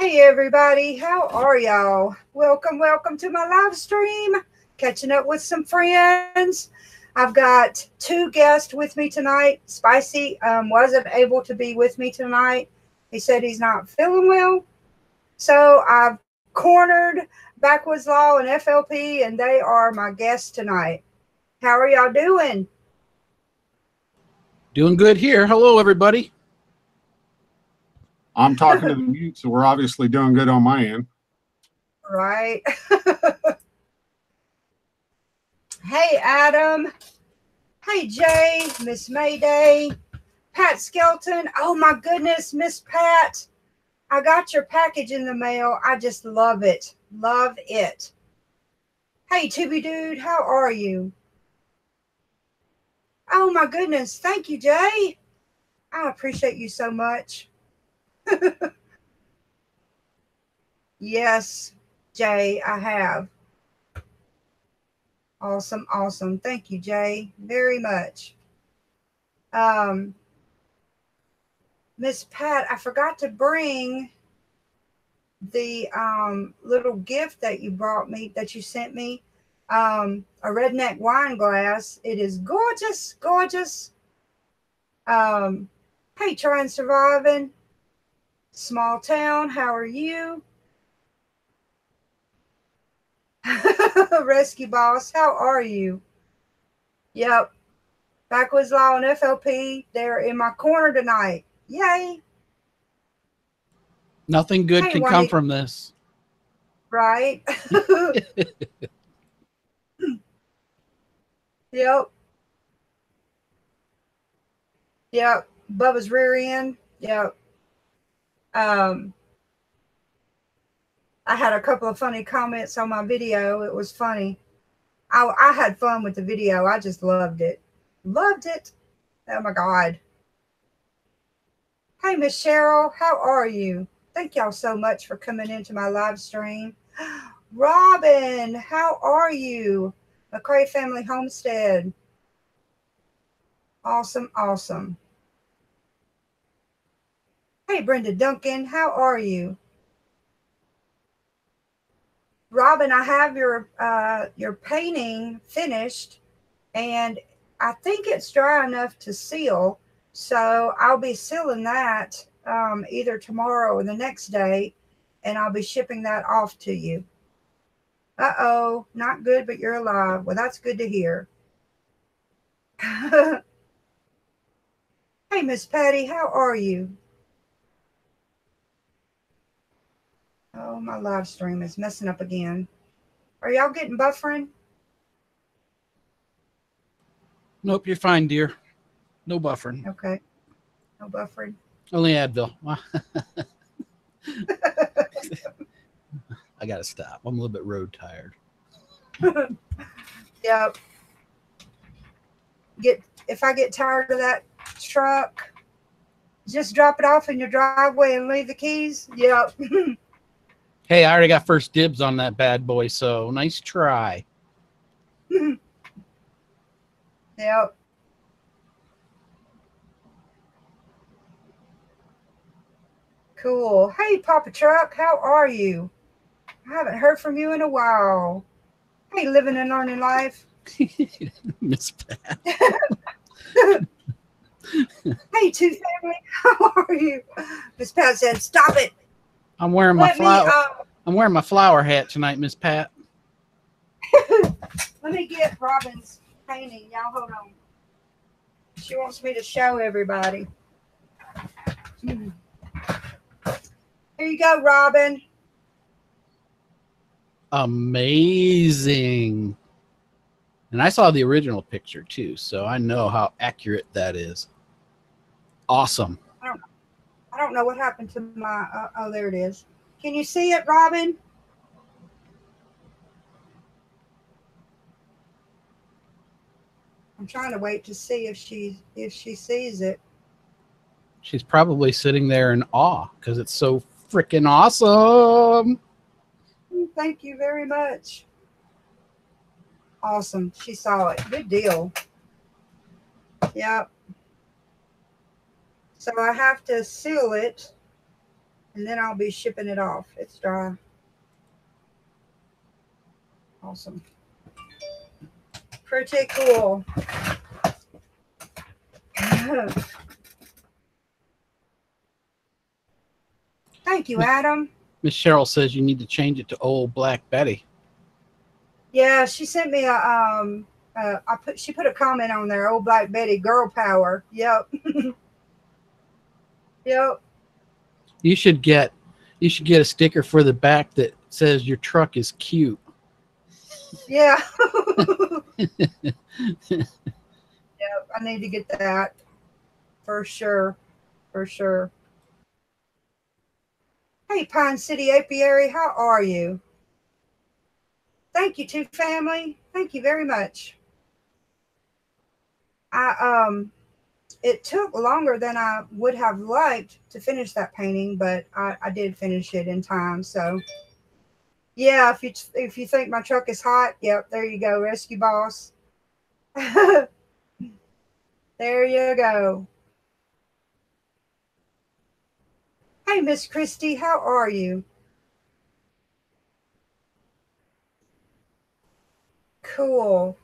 Hey everybody, how are y'all? Welcome to my live stream. Catching up with some friends. I've got two guests with me tonight. Spicy wasn't able to be with me tonight. He said he's not feeling well. So I've cornered Backwoods Law and FLP, and they are my guests tonight. How are y'all doing? Doing good here. Hello, everybody. I'm talking to the mute, so we're obviously doing good on my end. Right. Hey, Adam. Hey, Jay, Miss Mayday, Pat Skelton. Oh, my goodness, Miss Pat. I got your package in the mail. I just love it. Love it. Hey, Tubby Dude, how are you? Oh, my goodness. Thank you, Jay. I appreciate you so much. Yes, Jay, I have. Awesome. Thank you, Jay, very much. Miss Pat, I forgot to bring the little gift that you brought me, that you sent me. A redneck wine glass. It is gorgeous. Hey, trying surviving. Small town, how are you? Rescue boss, how are you? Yep. Backwoods Law and FLP, they're in my corner tonight. Yay. Nothing good can come from this. Right. Yep. Bubba's rear end. Yep. I had a couple of funny comments on my video. It was funny. I had fun with the video. I just loved it. Loved it. Oh my God. Hey, Miss Cheryl, how are you? Thank y'all so much for coming into my live stream. Robin, how are you? McCray Family Homestead. Awesome. Hey, Brenda Duncan, how are you? Robin, I have your painting finished, and I think it's dry enough to seal. So I'll be sealing that either tomorrow or the next day, and I'll be shipping that off to you. Uh-oh, not good, but you're alive. Well, that's good to hear. Hey, Miss Patty, how are you? Oh, my live stream is messing up again. Are y'all getting buffering? Nope, you're fine, dear. No buffering. Okay. No buffering. Only Advil. I got to stop. I'm a little bit road tired. Yep. If I get tired of that truck, just drop it off in your driveway and leave the keys. Yep. Hey, I already got first dibs on that bad boy, so nice try. Yep. Cool. Hey, Papa Truck, how are you? I haven't heard from you in a while. Hey, living and learning life. Miss Pat. Hey, Two Family, how are you? Miss Pat said, "Stop it." I'm wearing my flower. I'm wearing my flower hat tonight, Miss Pat. Let me get Robin's painting. Y'all hold on. She wants me to show everybody. Here you go, Robin. Amazing. And I saw the original picture too, so I know how accurate that is. Awesome. I don't know what happened to my, oh, there it is. Can you see it, Robin? I'm trying to wait to see if she sees it. She's probably sitting there in awe because it's so freaking awesome. Thank you very much. Awesome. She saw it. Good deal. Yep. So I have to seal it. and then I'll be shipping it off. It's dry. Awesome. Pretty cool. Thank you, Adam. Miss Cheryl says you need to change it to Old Black Betty. Yeah, she sent me she put a comment on there. Old Black Betty, girl power. Yep. Yep. You should get a sticker for the back that says your truck is cute. Yeah. Yep, I need to get that for sure. For sure. Hey, Pine City Apiary, how are you? Thank you, Two Family. Thank you very much. It took longer than I would have liked to finish that painting, but I did finish it in time. So, yeah, if you think my truck is hot, yep, there you go, Rescue Boss. There you go. Hey, Miss Christy, how are you? Cool.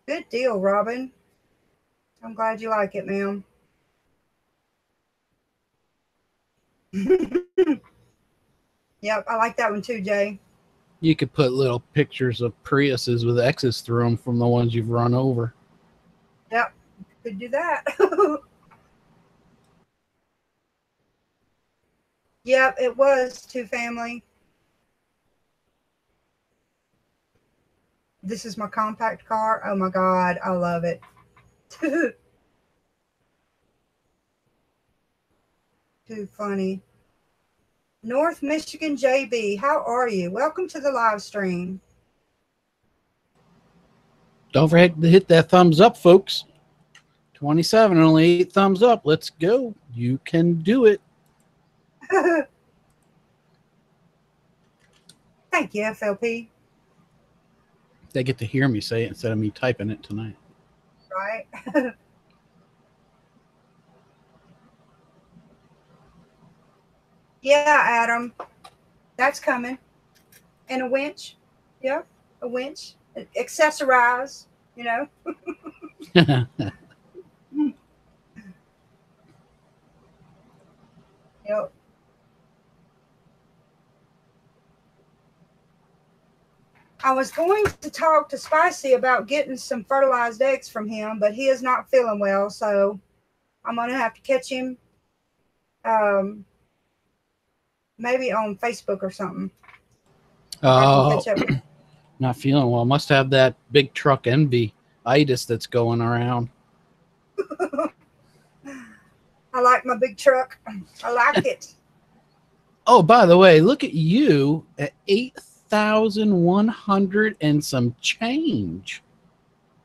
Good deal, Robin. I'm glad you like it, ma'am. Yep, I like that one too, Jay. You could put little pictures of Priuses with X's through them from the ones you've run over. Yep, could do that. Yep, it was Two Family. This is my compact car. Oh my God, I love it. Too funny. North Michigan JB, how are you? Welcome to the live stream. Don't forget to hit that thumbs up, folks. 27, only 8 thumbs up. Let's go. You can do it. Thank you, FLP. They get to hear me say it instead of me typing it tonight. Right? Yeah, Adam. That's coming. And a winch. Yep, a winch. Accessorize, you know. Yep. I was going to talk to Spicy about getting some fertilized eggs from him, but he is not feeling well, so I'm going to have to catch him maybe on Facebook or something. Oh, not feeling well. Must have that big truck envy-itis that's going around. I like my big truck. I like it. Oh, by the way, look at you at 8,100 and some change.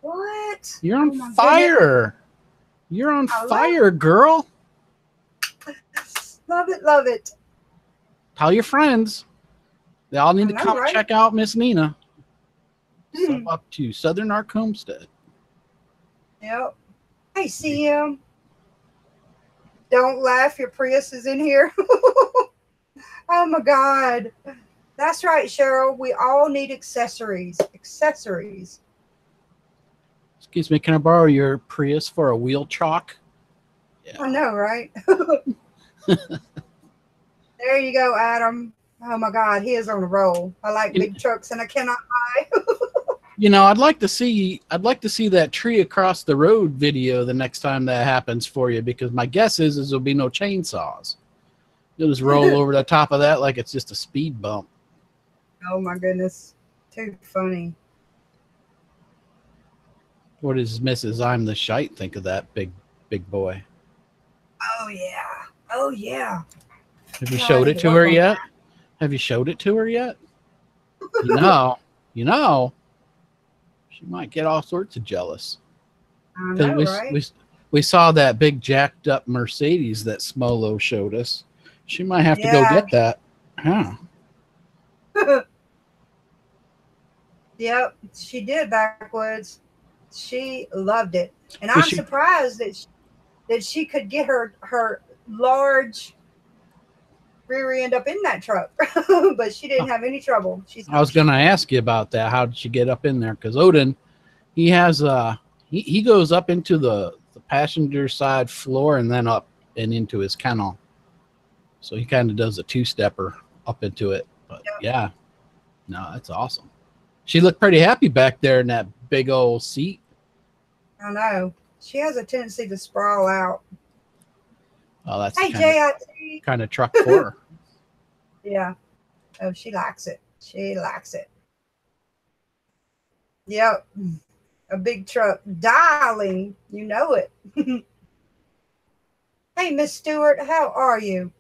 What? You're on fire. Goodness. You're on fire, girl. Love it, love it. Tell your friends. They all need to come check out Miss Nina. So up to Southern Ark Homestead. Yep. Hey, CM. Don't laugh. Your Prius is in here. Oh, my God. That's right, Cheryl. We all need accessories. Accessories. Excuse me. Can I borrow your Prius for a wheel chalk? Yeah. I know, right? There you go, Adam. Oh, my God. He is on a roll. I like big trucks, and I cannot buy. You know, I'd like to see that tree across the road video the next time that happens for you, because my guess is there'll be no chainsaws. You'll just roll over the top of that like it's just a speed bump. Oh my goodness. Too funny. What does Mrs. I'm the Shite think of that big boy? Oh yeah. Oh yeah. Have you showed it to her yet? Have you showed it to her yet? You know. She might get all sorts of jealous. I know, right? We saw that big jacked up Mercedes that Smolo showed us. She might have to go get that. Huh. Yep, she did, Backwoods. She loved it. And I'm surprised that she could get her large rear end up in that truck, but she didn't have any trouble. I was going to ask you about that. How did she get up in there? Because Odin, he has he goes up into the passenger side floor and then up and into his kennel. So he kind of does a two-stepper up into it. But yeah, no, that's awesome. She looked pretty happy back there in that big old seat. I know. She has a tendency to sprawl out. Oh, that's hey, kind of truck for her. Yeah. Oh, she likes it. She likes it. Yep. A big truck. Darling, you know it. Hey, Miss Stewart, how are you?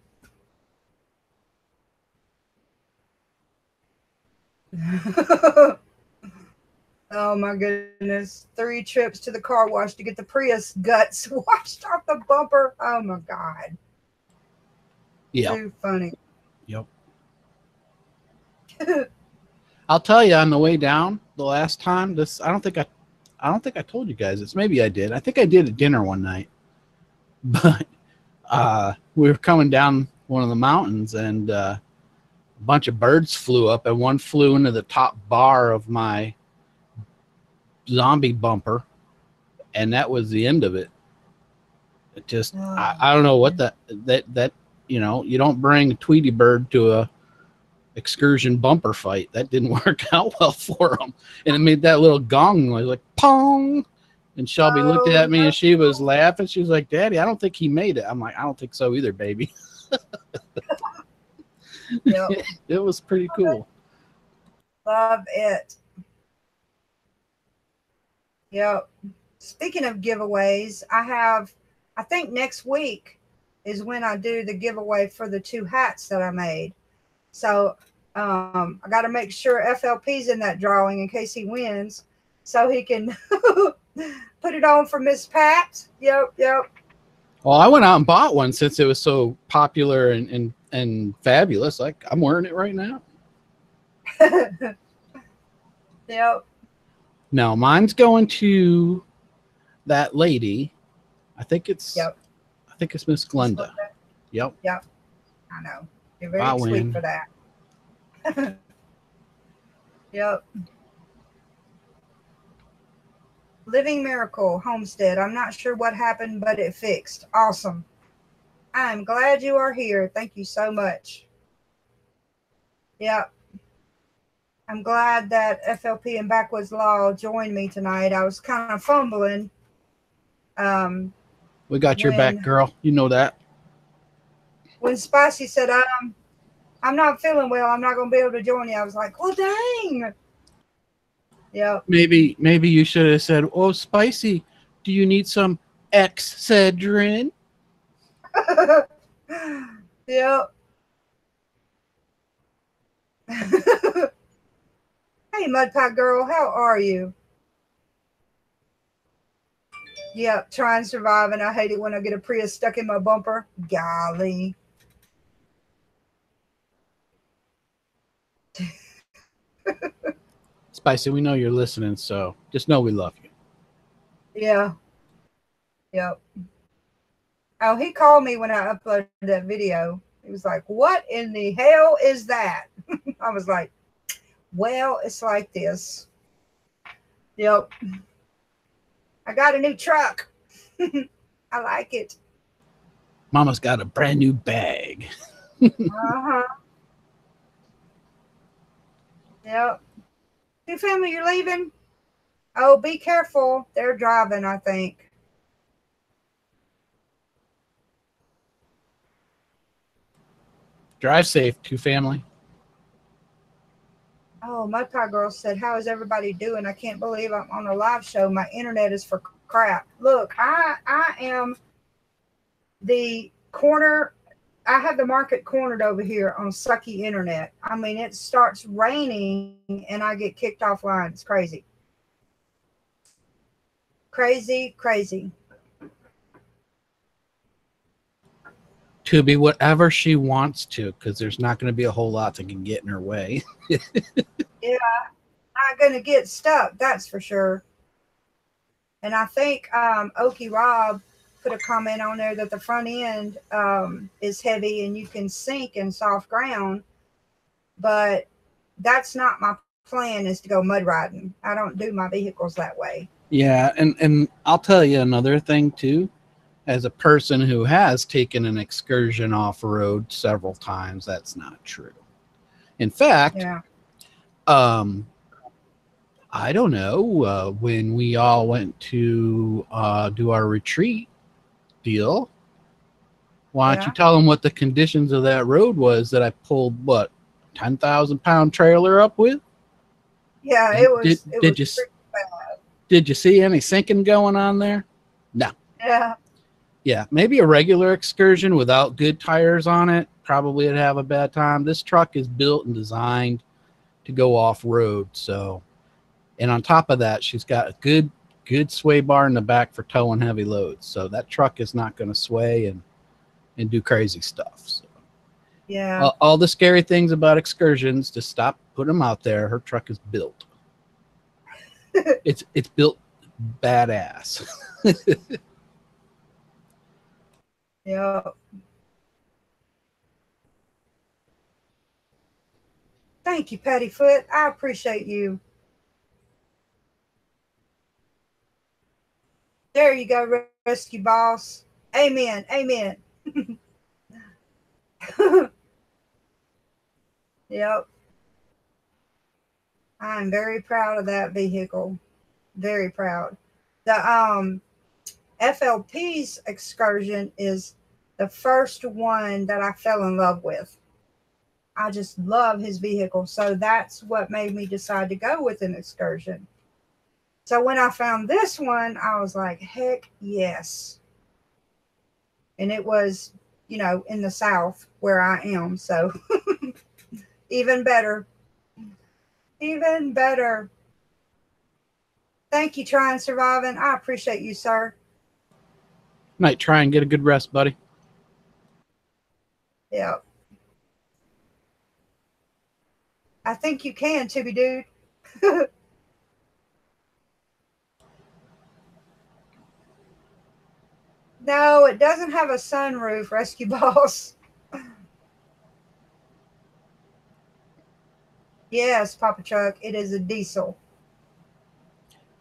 Oh my goodness. 3 trips to the car wash to get the Prius guts washed off the bumper. Oh my God. Yeah. Too funny. Yep. I'll tell you on the way down the last time, I don't think I told you guys this. Maybe I did. I think I did at dinner one night. But we were coming down one of the mountains and a bunch of birds flew up and one flew into the top bar of my zombie bumper, and that was the end of it. It just I don't know what that you know, you don't bring a Tweety bird to a excursion bumper fight. That didn't work out well for them, and it made that little gong noise like pong. And Shelby looked at me and she was laughing. She was like, "Daddy, I don't think he made it." I'm like, "I don't think so either, baby." Yep. It was pretty cool. Love it. Yep. Speaking of giveaways, I think next week is when I do the giveaway for the 2 hats that I made. So I got to make sure FLP's in that drawing in case he wins, so he can put it on for Miss Pat. Yep. Well, I went out and bought one since it was so popular and fabulous. Like, I'm wearing it right now. Yep. No, mine's going to that lady. I think it's Miss Glenda. Yep. I know. You're very sweet for that. Yep. Living Miracle Homestead. I'm not sure what happened, but it fixed. Awesome. I'm glad you are here. Thank you so much. Yep. I'm glad that FLP and Backwoods Law joined me tonight. I was kind of fumbling. We got your back, girl. You know that. When Spicy said, I'm not feeling well, I'm not going to be able to join you, I was like, well, dang. Yep. Maybe you should have said, "Oh, Spicy, do you need some Excedrin?" Yep. Hey, Mud Pie Girl, how are you? Yep, try and survive, and I hate it when I get a Prius stuck in my bumper. Golly. Spicy, we know you're listening, so just know we love you. Yeah. Yep. Oh, he called me when I uploaded that video. He was like, "What in the hell is that?" I was like, "Well, it's like this." Yep. I got a new truck. I like it. Mama's got a brand new bag. Uh-huh. Yep. New family, you're leaving? Oh, be careful. They're driving, I think. Drive safe, two family. Oh, my pie girl said, "How is everybody doing? I can't believe I'm on a live show. My internet is for crap." Look, I am the corner. I have the market cornered over here on sucky internet. I mean, it starts raining and I get kicked offline. It's crazy. Crazy. To be whatever she wants to, because there's not going to be a whole lot that can get in her way. Yeah, not going to get stuck, that's for sure. And I think Okie Rob put a comment on there that the front end is heavy and you can sink in soft ground, but that's not my plan, is to go mud riding. I don't do my vehicles that way. Yeah, and I'll tell you another thing too. As a person who has taken an excursion off road several times, that's not true. In fact, Yeah. I don't know, when we all went to do our retreat deal, why don't you tell them what the conditions of that road was that I pulled, what, 10,000-pound trailer up with? Yeah, it was pretty bad. Did you see any sinking going on there? No. Yeah. Yeah, maybe a regular excursion without good tires on it, probably would have a bad time. This truck is built and designed to go off-road, so... And on top of that, she's got a good sway bar in the back for towing heavy loads. So that truck is not going to sway and do crazy stuff. So, yeah. All the scary things about excursions, just stop, put them out there. Her truck is built. It's built badass. Yeah. Thank you, Pattyfoot. I appreciate you. There you go, Rescue Boss. Amen. Amen. Yep. I'm very proud of that vehicle. Very proud. The FLP's excursion is the first one that I fell in love with. I just love his vehicle. So that's what made me decide to go with an excursion. So when I found this one, I was like, heck yes. And it was, in the South where I am. So even better. Even better. Thank you, Trying Surviving. I appreciate you, sir. Might try and get a good rest, buddy. Yeah. I think you can, Tibby Dude. No, it doesn't have a sunroof, Rescue Boss. Yes, Papa Truck, it is a diesel.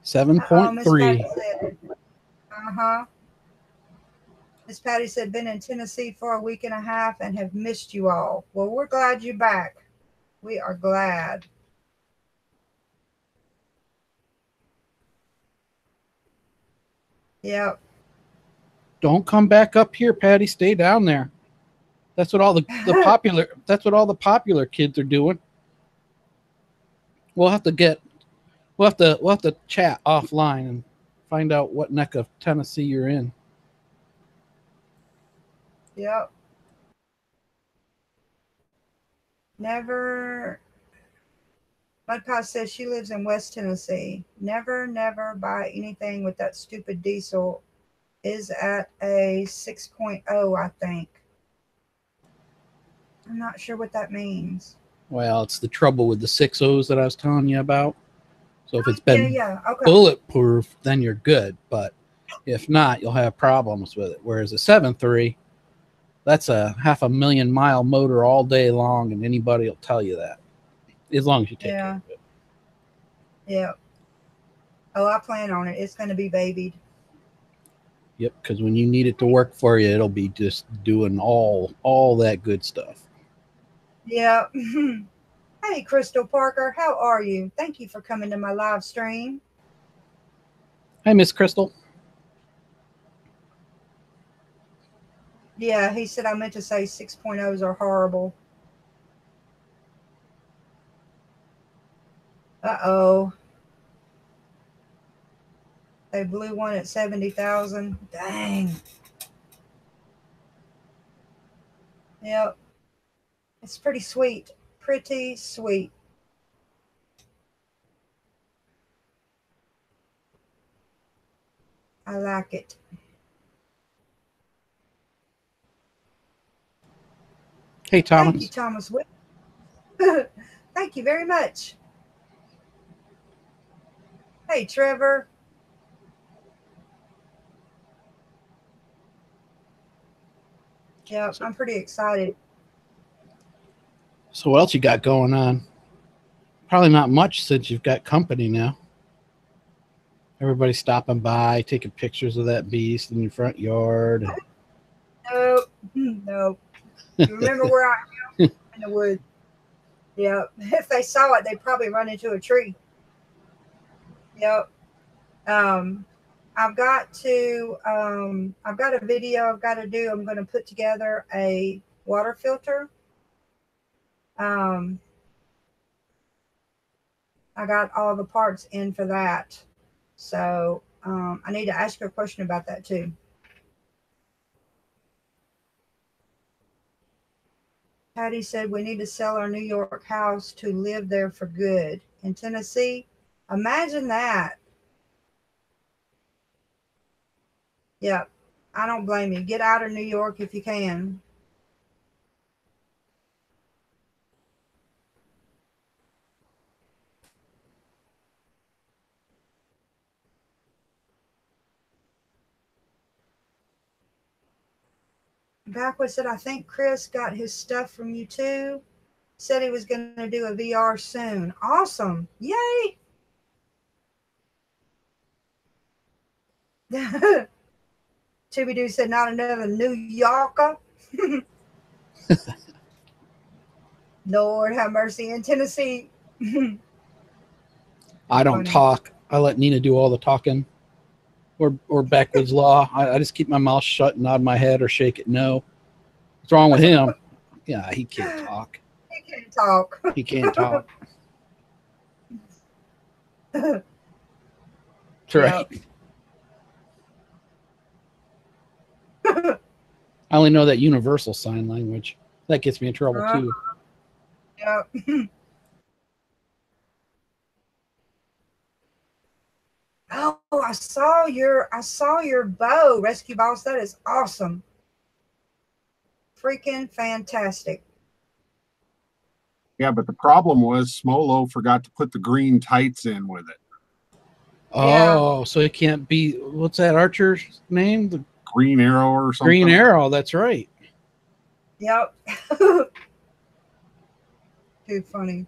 7.3. Uh-huh. Miss Patty said, been in Tennessee for a week and a half and have missed you all. Well, we're glad you're back. We are glad. Yep. Don't come back up here, Patty. Stay down there. That's what all the popular that's what all the popular kids are doing. We'll have to chat offline and find out what neck of Tennessee you're in. Yep. Never. Mudpie says she lives in West Tennessee. Never buy anything with that stupid diesel. Is at a 6.0, I think. I'm not sure what that means. Well, it's the trouble with the 6.0s that I was telling you about. So if it's been okay. bulletproof, then you're good. But if not, you'll have problems with it. Whereas a 7.3, that's a 500,000-mile motor all day long, and anybody will tell you that. As long as you take care of it. Yeah. Oh, I plan on it. It's going to be babied. Yep, because when you need it to work for you, it'll be just doing all that good stuff. Yeah. Hey, Crystal Parker, how are you? Thank you for coming to my live stream. Hi, Miss Crystal. Yeah, he said I meant to say 6.0s are horrible. Uh-oh. They blew one at 70,000. Dang. Yep. It's pretty sweet. Pretty sweet. I like it. Hey, Thomas. Thank you, Thomas. Thank you very much. Hey, Trevor. Yep, I'm pretty excited. So what else you got going on? Probably not much since you've got company now. Everybody stopping by, taking pictures of that beast in your front yard. Nope. Nope. You remember where I am? In the woods. Yep. If they saw it, they'd probably run into a tree. Yep. I've got a video I've got to do. I'm going to put together a water filter. I got all the parts in for that. So I need to ask you a question about that too. Patty said we need to sell our New York house to live there for good. In Tennessee, imagine that. Yep. I don't blame you. Get out of New York if you can. Backwoods said, I think Chris got his stuff from you too. Said he was going to do a VR soon. Awesome. Yay. Tooby Doo said, not another New Yorker. Lord have mercy. In Tennessee. I don't talk. I let Nina do all the talking. Or Backwoods Law. I just keep my mouth shut and nod my head or shake it no. What's wrong with him? Yeah, he can't talk. He can't talk. He can't talk. That's right. I only know that universal sign language. That gets me in trouble too. Yep. Oh, I saw your bow, Rescue Boss. That is awesome. Freaking fantastic. Yeah, but the problem was Smolo forgot to put the green tights in with it. Oh, Yeah. so it can't be, what's that archer's name? The Green Arrow or something. Green Arrow, that's right. Yep. Too funny.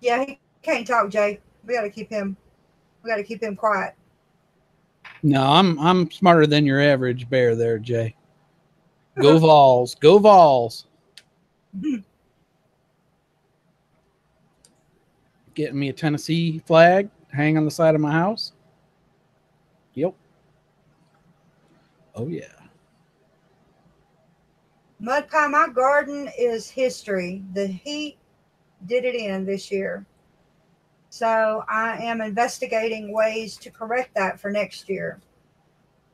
Yeah, he can't talk, Jay. We gotta keep him quiet. No, I'm smarter than your average bear there, Jay. Go Vols. Go Vols. Getting me a Tennessee flag, hang on the side of my house. Yep. Oh, yeah. Mud Pie, my garden is history. The heat did it in this year. So I am investigating ways to correct that for next year.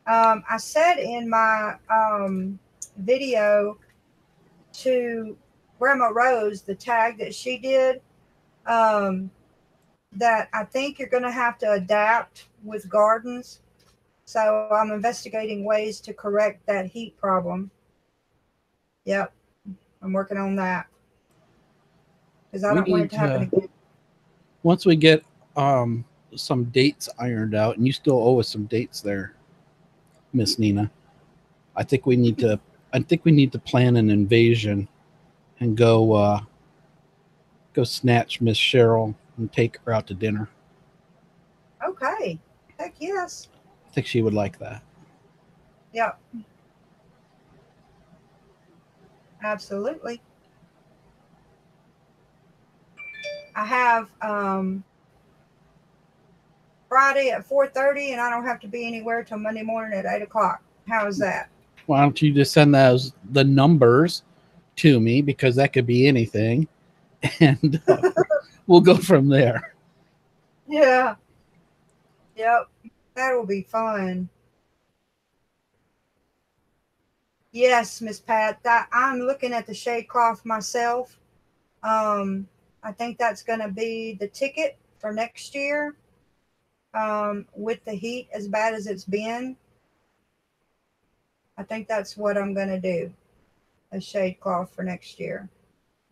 I said in my video to Grandma Rose, the tag that she did, that I think you're going to have to adapt with gardens. So I'm investigating ways to correct that heat problem. Yep. I'm working on that. Because I don't want it to happen again. Once we get some dates ironed out, and you still owe us some dates there, Miss Nina. I think we need to plan an invasion and go snatch Miss Cheryl and take her out to dinner. Okay. Heck yes. I think she would like that. Yep. Absolutely. I have Friday at 4:30, and I don't have to be anywhere till Monday morning at 8 o'clock. How is that? Why don't you just send the numbers to me, because that could be anything, and we'll go from there. Yeah. Yep. That'll be fun. Yes, Miss Pat. I'm looking at the shade cloth myself. I think that's going to be the ticket for next year. With the heat as bad as it's been, I think that's what I'm going to do. A shade cloth for next year.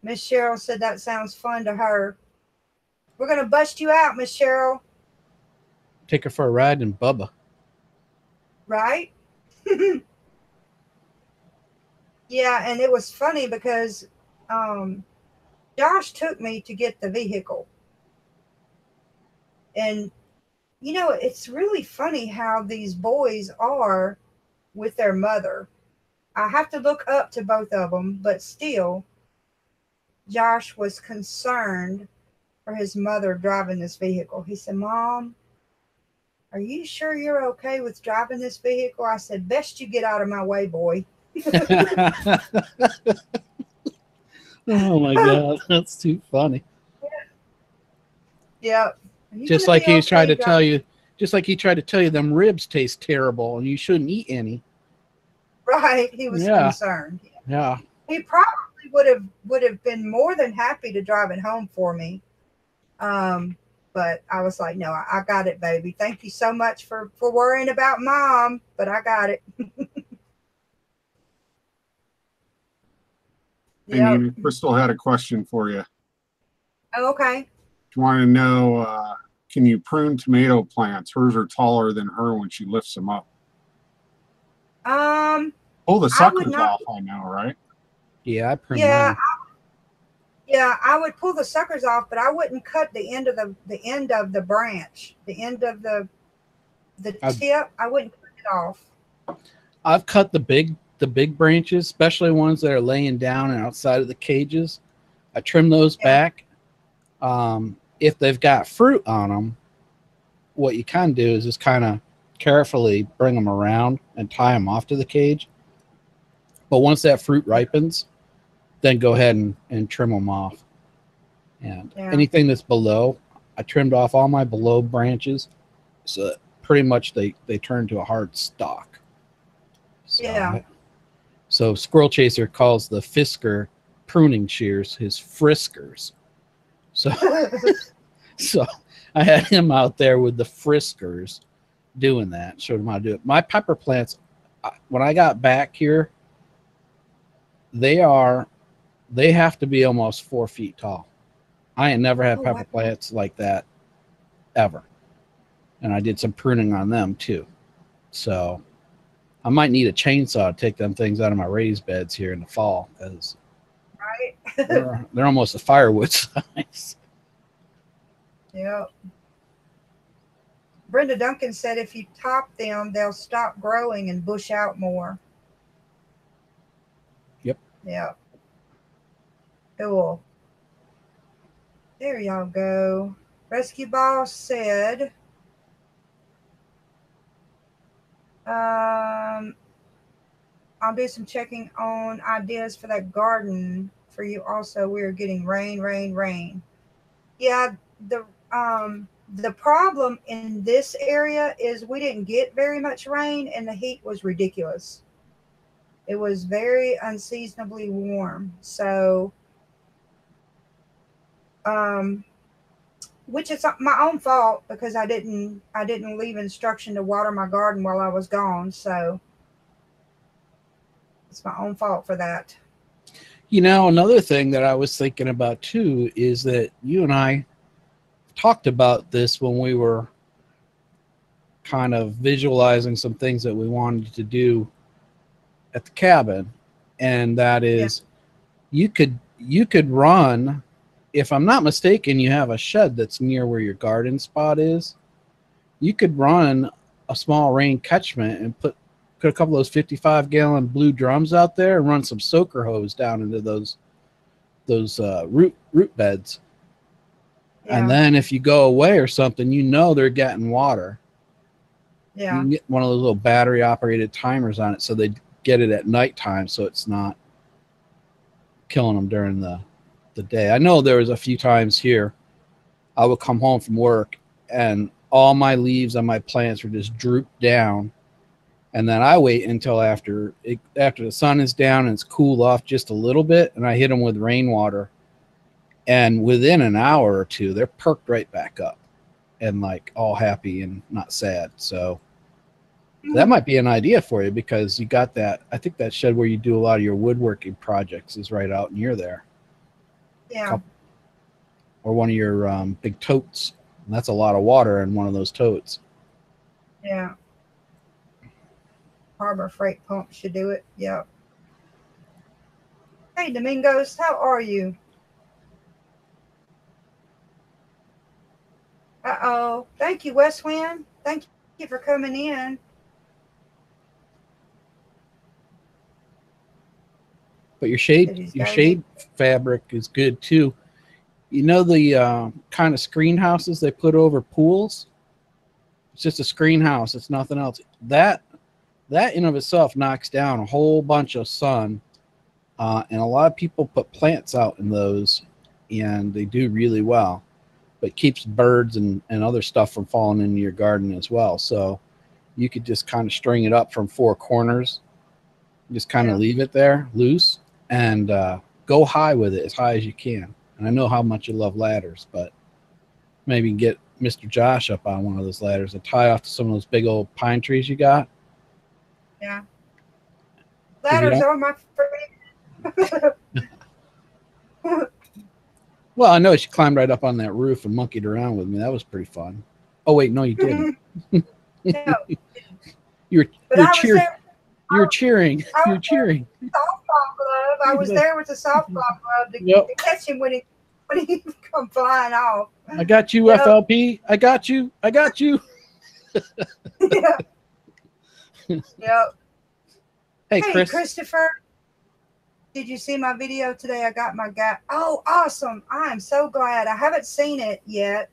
Miss Cheryl said that sounds fun to her. We're going to bust you out, Miss Cheryl. Take her for a ride in Bubba. Right? Yeah, and it was funny because um, Josh took me to get the vehicle. And, it's really funny how these boys are with their mother. I have to look up to both of them, but still, Josh was concerned for his mother driving this vehicle. He said, Mom, are you sure you're okay with driving this vehicle? I said, best you get out of my way, boy. Oh my God, that's too funny. Yep. Are you Just going to like be he's tried okay to tell driving? you, just like he tried to tell you them ribs taste terrible and you shouldn't eat any. Right. He was Yeah, concerned. yeah. He probably would have been more than happy to drive it home for me. Um, but I was like, no, I got it, baby. Thank you so much for worrying about Mom, but I got it. Hey, Yep. Nina, Crystal had a question for you. Okay. You want to know, can you prune tomato plants? Hers are taller than her when she lifts them up. Um, Pull the I would suckers not. off, I know, right? Yeah, I prune Yeah, mine. yeah, I would pull the suckers off, but I wouldn't cut the branch, the end of the I've tip. I wouldn't cut it off. I've cut the big branches, especially ones that are laying down and outside of the cages. I trim those Yeah, back. If they've got fruit on them, what you can do is just kind of carefully bring them around and tie them off to the cage. But once that fruit ripens, then go ahead and trim them off. And yeah, anything that's below, I trimmed off all my below branches, so that pretty much they turn to a hard stalk. So yeah. so Squirrel Chaser calls the Fisker pruning shears his friskers. So so I had him out there with the friskers doing that. Showed him how to do it. My pepper plants, when I got back here, they have to be almost 4 feet tall. I ain't never had Oh, pepper wow. plants like that ever, and I did some pruning on them too. So I might need a chainsaw to take them things out of my raised beds here in the fall because Right. they're almost a firewood size. Yeah. Brenda Duncan said if you top them, they'll stop growing and bush out more. Yep. Yeah. Cool. There y'all go. Rescue Boss said, um, I'll do some checking on ideas for that garden for you also. We are getting rain, rain, rain. Yeah, the problem in this area is we didn't get very much rain and the heat was ridiculous. It was very unseasonably warm. So, um, which is my own fault because I didn't leave instruction to water my garden while I was gone. So it's my own fault for that. Another thing that I was thinking about too is that you and I talked about this when we were kind of visualizing some things that we wanted to do at the cabin, and that Yeah, is you could run, if I'm not mistaken, you have a shed that's near where your garden spot is. You could run a small rain catchment and put a couple of those 55-gallon blue drums out there and run some soaker hose down into those root beds. And yeah, then if you go away or something, they're getting water. You yeah, can get one of those little battery operated timers on it so they get it at nighttime so it's not killing them during the day. I know there was a few times here I would come home from work and all my leaves on my plants were just drooped down, and then I wait until after the sun is down and it's cooled off just a little bit, and I hit them with rainwater, and within an hour or two they're perked right back up and like all happy and not sad. So that might be an idea for you because you got that. I think that shed where you do a lot of your woodworking projects is right out near there. yeah, Or one of your big totes. And that's a lot of water in one of those totes. yeah. Harbor Freight Pump should do it. Yep. Hey, Domingos, how are you? Uh-oh. Thank you, West Wind. Thank you for coming in. But your Did he's your got shade fabric is good too. You know the kind of screen houses they put over pools? It's just a screen house. It's nothing else. That in of itself knocks down a whole bunch of sun. And a lot of people put plants out in those, and they do really well. But keeps birds and other stuff from falling into your garden as well. So you could just kind of string it up from four corners, just kind of leave it there loose, and go high with it as high as you can. And I know how much you love ladders, but maybe get Mr. Josh up on one of those ladders and tie off to some of those big old pine trees you got. Yeah. Ladders are my favorite. Well, I know she climbed right up on that roof and monkeyed around with me. That was pretty fun. Oh wait, no, you didn't. No. You're cheering. You're cheering. Softball glove. I was there with the softball glove to catch him when he come flying off. I got you, FLP. I got you. I got you. Yeah. Yep. Hey, Chris. Christopher. Did you see my video today? I got my guy. Oh, awesome. I am so glad. I haven't seen it yet.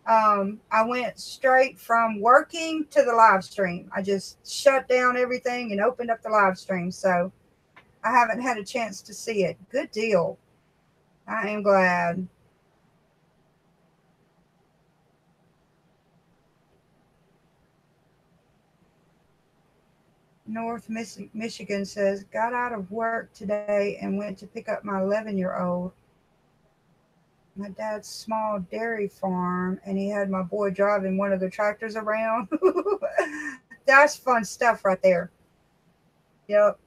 I went straight from working to the live stream. I just shut down everything and opened up the live stream. So I haven't had a chance to see it. Good deal. I am glad. North Michigan says, got out of work today and went to pick up my 11-year-old. My dad's small dairy farm, and he had my boy driving one of the tractors around. That's fun stuff right there. Yep.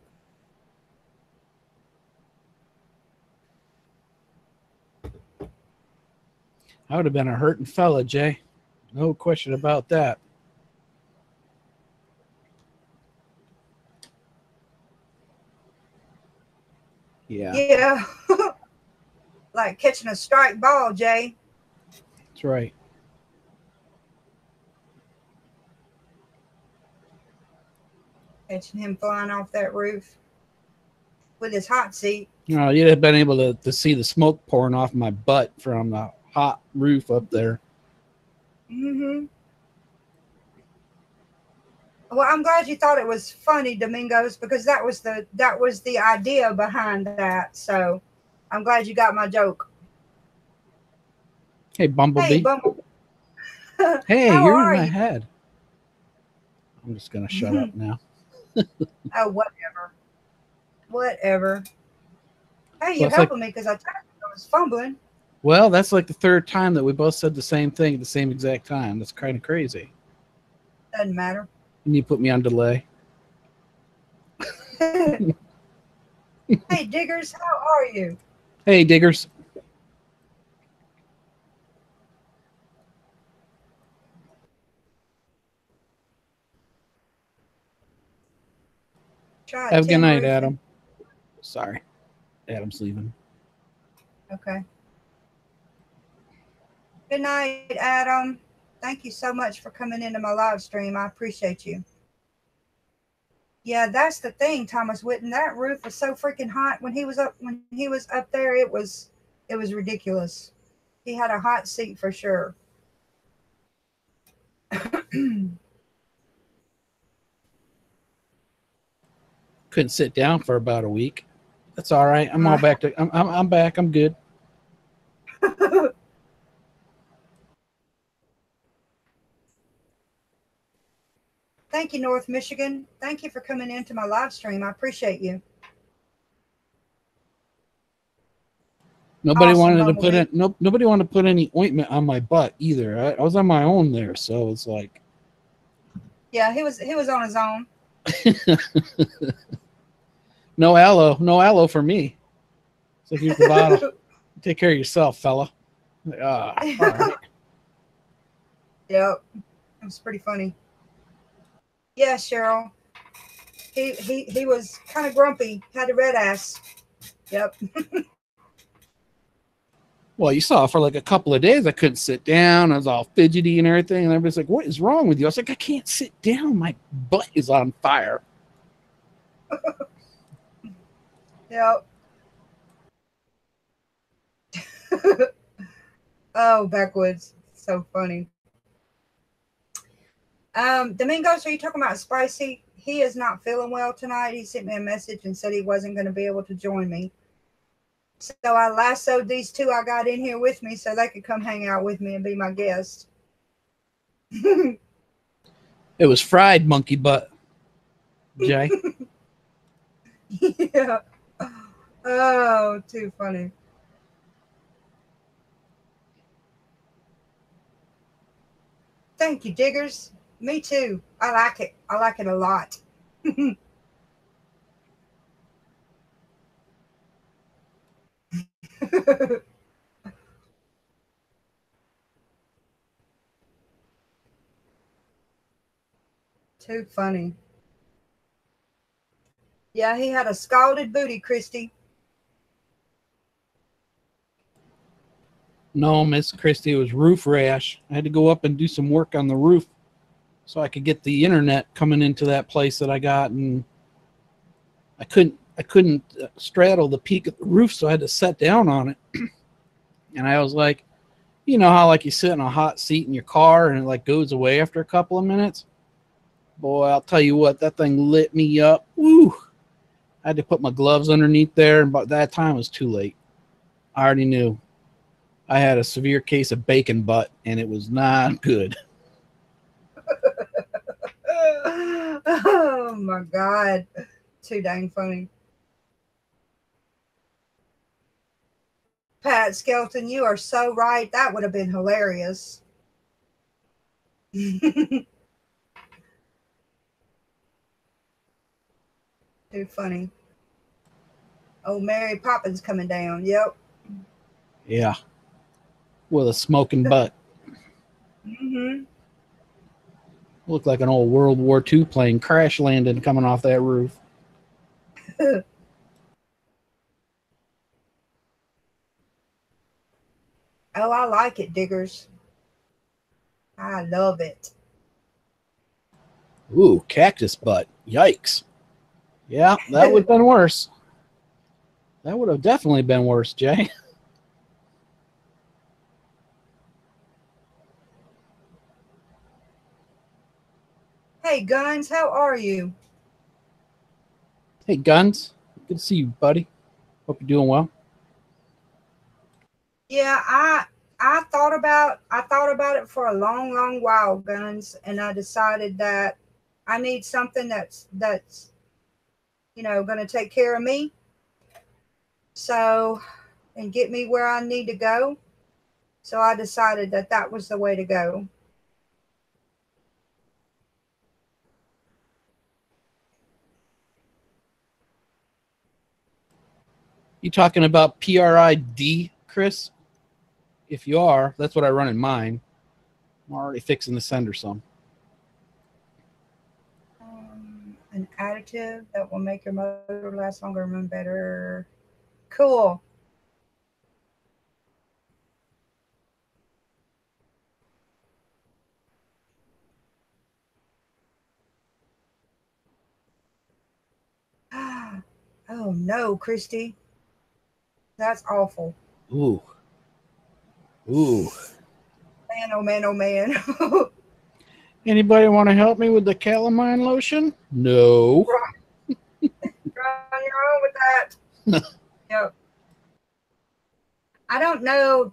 I would have been a hurting fella, Jay. No question about that. Yeah. Yeah. Like catching a strike ball, Jay. That's right. Catching him flying off that roof with his hot seat. No, you'd have been able to see the smoke pouring off my butt from the hot roof up there. Mm-hmm. Well, I'm glad you thought it was funny, Domingos, because that was the idea behind that. So I'm glad you got my joke. Hey, Bumblebee. Hey, Bumblebee. Hey, you're in my head. I'm just gonna shut up now. Oh, whatever. Hey, you're helping me because I was fumbling. Well, that's like the third time that we both said the same thing at the same exact time. That's kind of crazy. Doesn't matter. And you put me on delay. Hey, Diggers, how are you? Hey, Diggers. Have a good night, Adam. Sorry. Adam's leaving. Okay. Good night, Adam. Thank you so much for coming into my live stream. I appreciate you. Yeah, that's the thing, Thomas Whitten. That roof was so freaking hot when he was up there. It was ridiculous. He had a hot seat for sure. Couldn't sit down for about a week. That's all right. I'm all back to I'm back. I'm good. Thank you, North Michigan. Thank you for coming into my live stream. I appreciate you. Nobody wanted to put in nobody wanted to put any ointment on my butt either. I was on my own there, so it's like. Yeah, he was on his own. No aloe for me. So here's the bottle. Take care of yourself, fella. All right. Yep, it was pretty funny. Yeah, Cheryl. He was kind of grumpy, had a red ass. Yep. Well, you saw for like a couple of days I couldn't sit down. I was all fidgety and everything. And everybody's like, what is wrong with you? I was like, I can't sit down. My butt is on fire. Yep. Oh, Backwoods. So funny. Domingos, are you talking about Spicy? He is not feeling well tonight. He sent me a message and said he wasn't going to be able to join me. So I lassoed these two I got in here with me so they could come hang out with me and be my guest. It was fried monkey butt, Jay. Yeah. Oh, too funny. Thank you, Diggers. Me too. I like it. I like it a lot. Too funny. Yeah, he had a scalded booty, Christy. No, Miss Christie, it was roof rash. I had to go up and do some work on the roof so I could get the internet coming into that place that I got, and I couldn't straddle the peak of the roof, so I had to sit down on it. And I was like, you know how like you sit in a hot seat in your car and it like goes away after a couple of minutes? Boy, I'll tell you what, that thing lit me up. Woo! I had to put my gloves underneath there, and by that time it was too late. I already knew. I had a severe case of bacon butt, and it was not good. Oh my God. Too dang funny. Pat Skelton, you are so right. That would have been hilarious. Too funny. Oh, Mary Poppins coming down. Yep. Yeah. With a smoking butt. Mm-hmm. Looked like an old World War II plane crash landing coming off that roof. Oh, I like it, Diggers. I love it. Ooh, cactus butt. Yikes. Yeah, that would have been worse. That would have definitely been worse, Jay. Hey, Guns, how are you? Hey, Guns. Good to see you, buddy. Hope you're doing well. Yeah, I thought about it for a long, long while, Guns, and I decided that I need something that's going to take care of me. So, and get me where I need to go. So I decided that that was the way to go. You talking about PRID, Chris? If you are, that's what I run in mine. I'm already fixing to send her some. An additive that will make your motor last longer and run better. Cool. Oh no, Christy. That's awful. Ooh. Ooh. Man, oh man, oh man. Anybody want to help me with the calamine lotion? No. You're on your own with that. Yep. I don't know.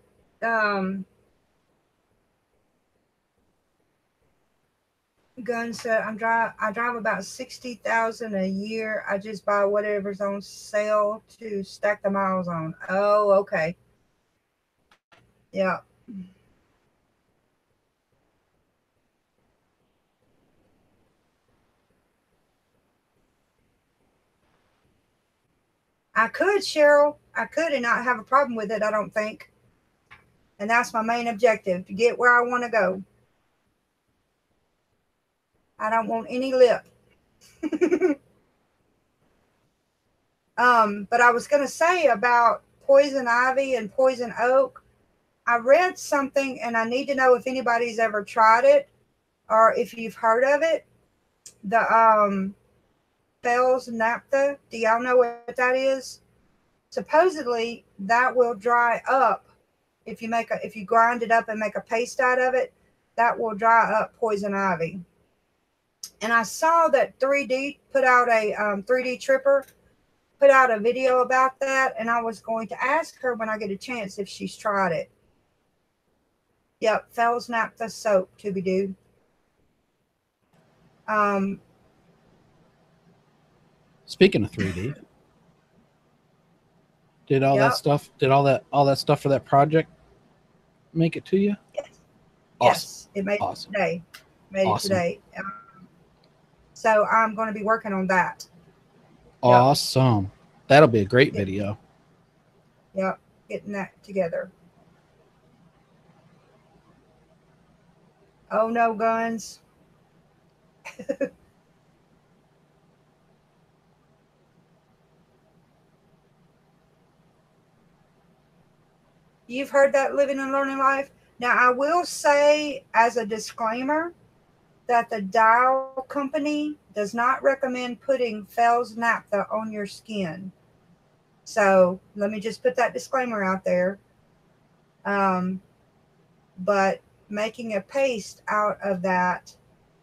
Gun said I drive about 60,000 a year. I just buy whatever's on sale to stack the miles on. Oh, okay. Yeah. I could, Cheryl. I could and not have a problem with it, I don't think. And that's my main objective, to get where I want to go. I don't want any lip. But I was going to say about poison ivy and poison oak. I read something, and I need to know if anybody's ever tried it or if you've heard of it. The Fells naphtha. Do y'all know what that is? Supposedly that will dry up if you grind it up and make a paste out of it. That will dry up poison ivy. And I saw that 3D put out a 3D Tripper put out a video about that, and I was going to ask her when I get a chance if she's tried it. Yep, Fells naphtha soap to be due. Speaking of 3D, did all that Yep. stuff? Did all that stuff for that project make it to you? Yes. Awesome. Yes, it made Awesome. it today. Made Awesome. it today. So I'm going to be working on that. Awesome. That'll be a great video. Yep, getting that together. Oh no, guns. You've heard that living and learning life. Now, I will say as a disclaimer that the Dial company does not recommend putting Fells naphtha on your skin. So let me just put that disclaimer out there. But making a paste out of that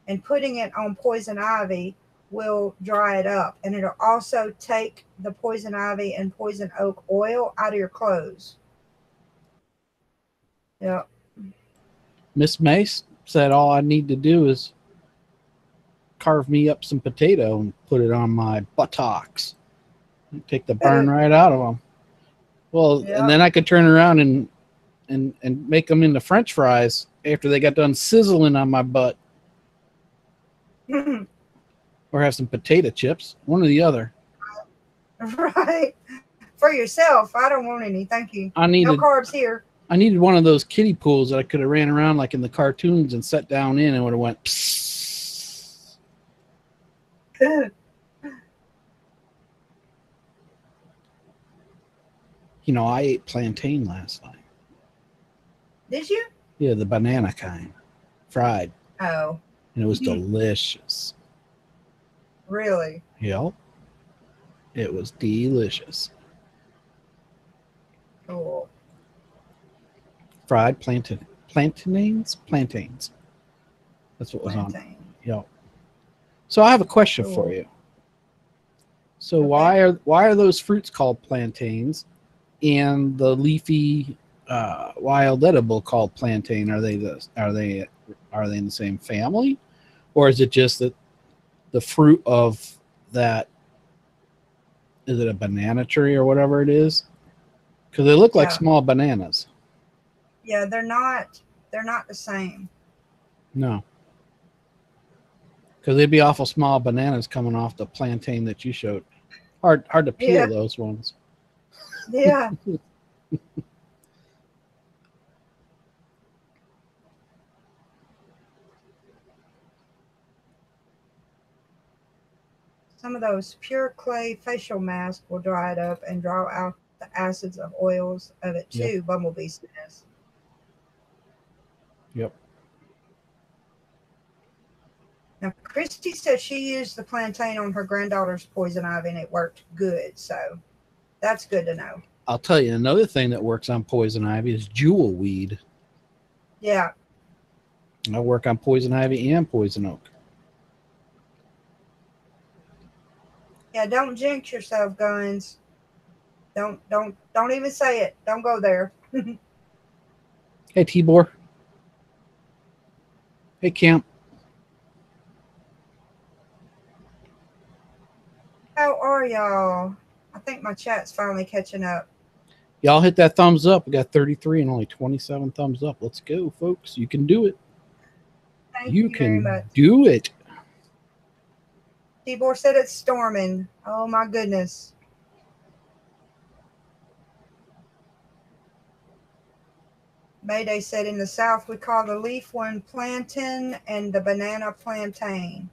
and putting it on poison ivy will dry it up. And it'll also take the poison ivy and poison oak oil out of your clothes. Yep. Miss Mace said all I need to do is carve me up some potato and put it on my buttocks. Take the burn right out of them. Well, Yep. And then I could turn around and make them into French fries after they got done sizzling on my butt. Or have some potato chips, one or the other. Right. For yourself. I don't want any. Thank you. No carbs here. I needed one of those kiddie pools that I could have ran around like in the cartoons and sat down in and would have went psst. You know, I ate plantain last night. Did you? Yeah, the banana kind. Fried. Oh. And it was delicious. Really? Yep. It was delicious. Cool. Fried plantains. That's what was on. Yep. So I have a question for you. So Okay. why are those fruits called plantains, and the leafy wild edible called plantain? Are they in the same family, or is it just that the fruit of that? Is it a banana tree or whatever it is? Because they look like small bananas. Yeah, they're not the same. No. Because they'd be awful small bananas coming off the plantain that you showed. Hard to peel those ones. Yeah. Some of those pure clay facial masks will dry it up and draw out the acids of oils of it too. Yep. Bumblebee says. Yep. Now, Christy said she used the plantain on her granddaughter's poison ivy and it worked good. So that's good to know. I'll tell you another thing that works on poison ivy is jewel weed. Yeah. I work on poison ivy and poison oak. Yeah, don't jinx yourself, Guns. Don't even say it. Don't go there. Hey, Tibor. Hey, Camp. How are y'all? I think my chat's finally catching up. Y'all hit that thumbs up. We got 33 and only 27 thumbs up. Let's go, folks. You can do it. Thank you very much. Do it. Tibor said it's storming. Oh, my goodness. Mayday said in the South, we call the leaf one plantain and the banana plantain.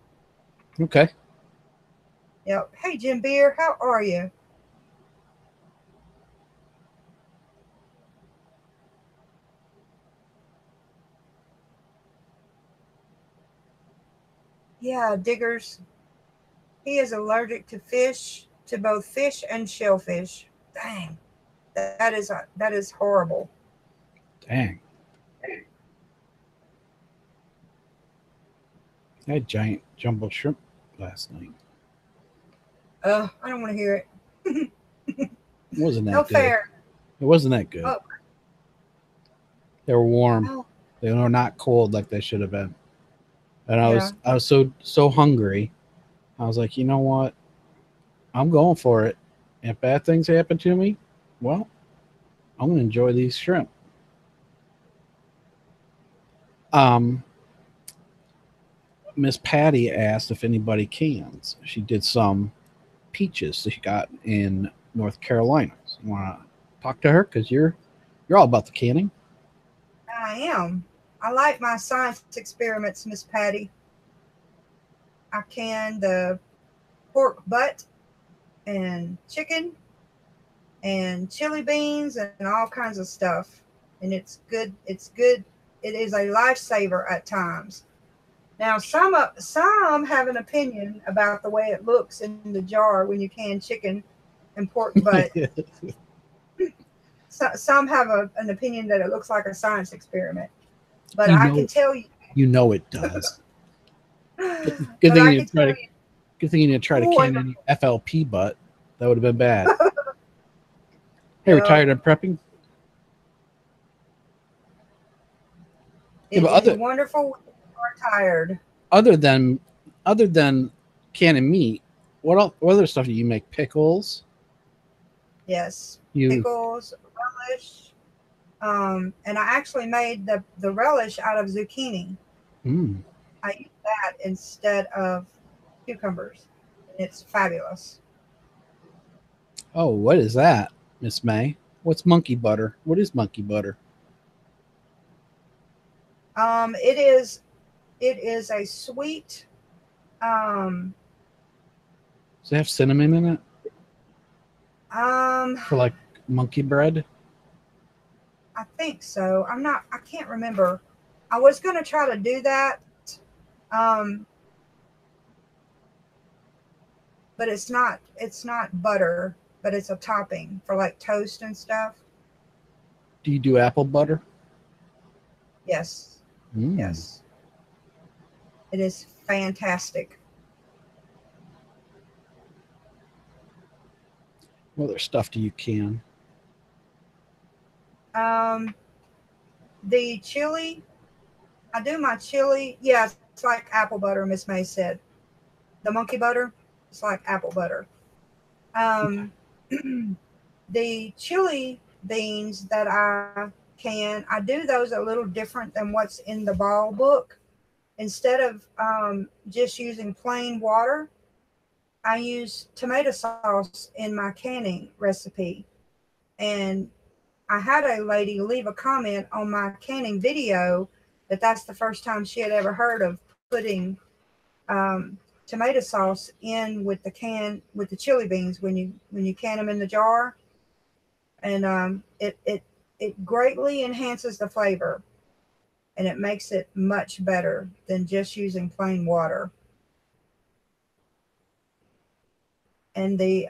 Okay. Yep. Hey, Jim Beer, how are you? Yeah, Diggers. He is allergic to fish, to both fish and shellfish. Dang, that is horrible. Dang. I had giant jumbo shrimp last night. I don't want to hear it. It wasn't No that good. fair. It wasn't that good. Oh, They were warm. oh, They were not cold like they should have been. And yeah. I was so hungry. I was like, you know what? I'm going for it. If bad things happen to me, well, I'm gonna enjoy these shrimp. Um, Miss Patty asked if anybody cans. She did some peaches that she got in North Carolina. So you want to talk to her because you're all about the canning. I am. I like my science experiments, Miss Patty. I can the pork butt and chicken and chili beans and all kinds of stuff. And it's good. It's good. It is a lifesaver at times. Now, some have an opinion about the way it looks in the jar when you can chicken and pork butt. Some have an opinion that it looks like a science experiment. But You I know, can tell you. you know it does. Good But thing I you can try tell to you. good thing you didn't try to Oh, can any FLP butt. That would have been bad. Hey, yeah, retired and prepping. Yeah, it but is wonderful when you are tired. other than other than canning meat, what other stuff do you make? Pickles? Yes, You pickles, relish. And I actually made the relish out of zucchini. mm. I use that instead of cucumbers. It's fabulous. Oh, what is that, Miss May? What's monkey butter? What is monkey butter? It is a sweet. Um, Does it have cinnamon in it um, for like monkey bread? I think so. I can't remember. I was gonna try to do that. Um, but it's not butter, but it's a topping for like toast and stuff. Do you do apple butter? Yes, Mm. yes, it is fantastic. What other stuff do you can? Um, the chili, I do my chili. Yeah, it's like apple butter. Miss May said the monkey butter. It's like apple butter. Um, the chili beans that I do those a little different than what's in the ball book. Instead of just using plain water, I use tomato sauce in my canning recipe. And I had a lady leave a comment on my canning video that that's the first time she had ever heard of putting um, tomato sauce in with the chili beans when you can them in the jar, and it greatly enhances the flavor, and it makes it much better than just using plain water. And the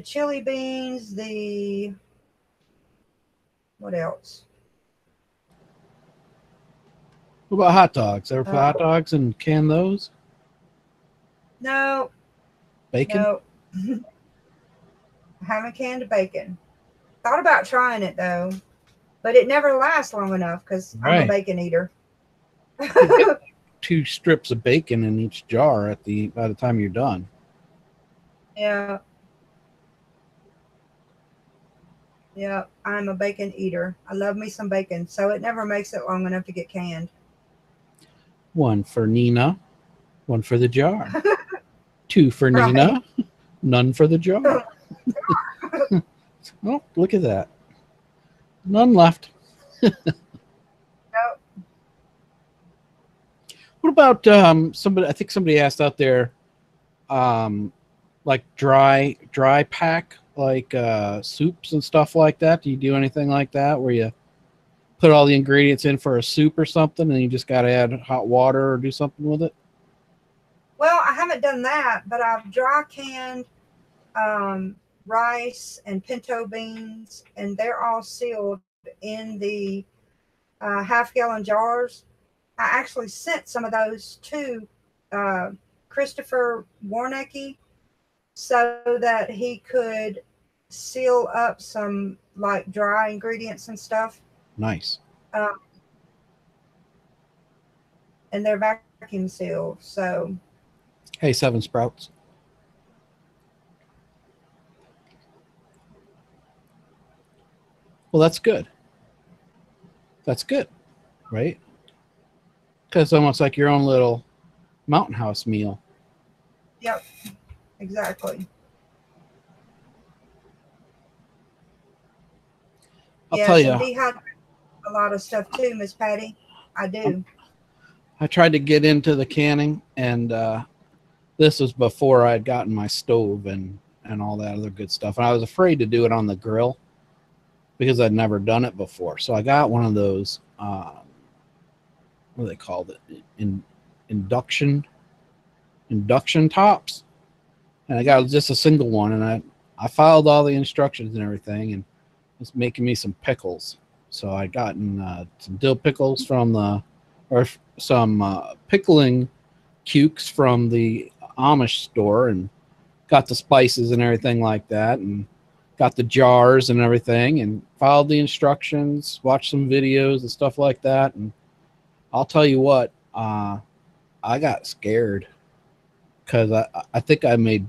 chili beans, the what else? What about hot dogs? Ever put Uh, hot dogs and can those? no, Bacon? no, I haven't canned bacon. Thought about trying it though, but it never lasts long enough because I'm a Right. bacon eater. You get 2 strips of bacon in each jar by the time you're done. Yeah, yeah, I'm a bacon eater. I love me some bacon, so it never makes it long enough to get canned. One for Nina, one for the jar. 2 for Right. Nina, none for the jar. Oh, look at that. None left. Nope. What about somebody? I think somebody asked out there, um, like dry pack like soups and stuff like that. Do you do anything like that where you put all the ingredients in for a soup or something, and you just got to add hot water or do something with it? Well, I haven't done that, but I've dry canned rice and pinto beans, and they're all sealed in the half-gallon jars. I actually sent some of those to uh, Christopher Warnecke so that he could seal up some like dry ingredients and stuff. Nice. Um, and they're vacuum sealed. So, Hey, Seven Sprouts. Well, that's good. That's good, right? Because it's almost like your own little mountain house meal. yep, exactly. I'll Yes, tell you, and dehydrate a lot of stuff too, Miss Patty. I do. I tried to get into the canning, and this was before I had gotten my stove and all that other good stuff. And I was afraid to do it on the grill because I'd never done it before. So I got one of those, what do they call it? Induction tops. And I got just a single one, and I followed all the instructions and everything, and it's making me some pickles. So I gotten some dill pickles or some pickling cukes from the Amish store, and got the spices and everything like that, and got the jars and everything, and followed the instructions, watched some videos and stuff like that. And I'll tell you what, I got scared because I think I made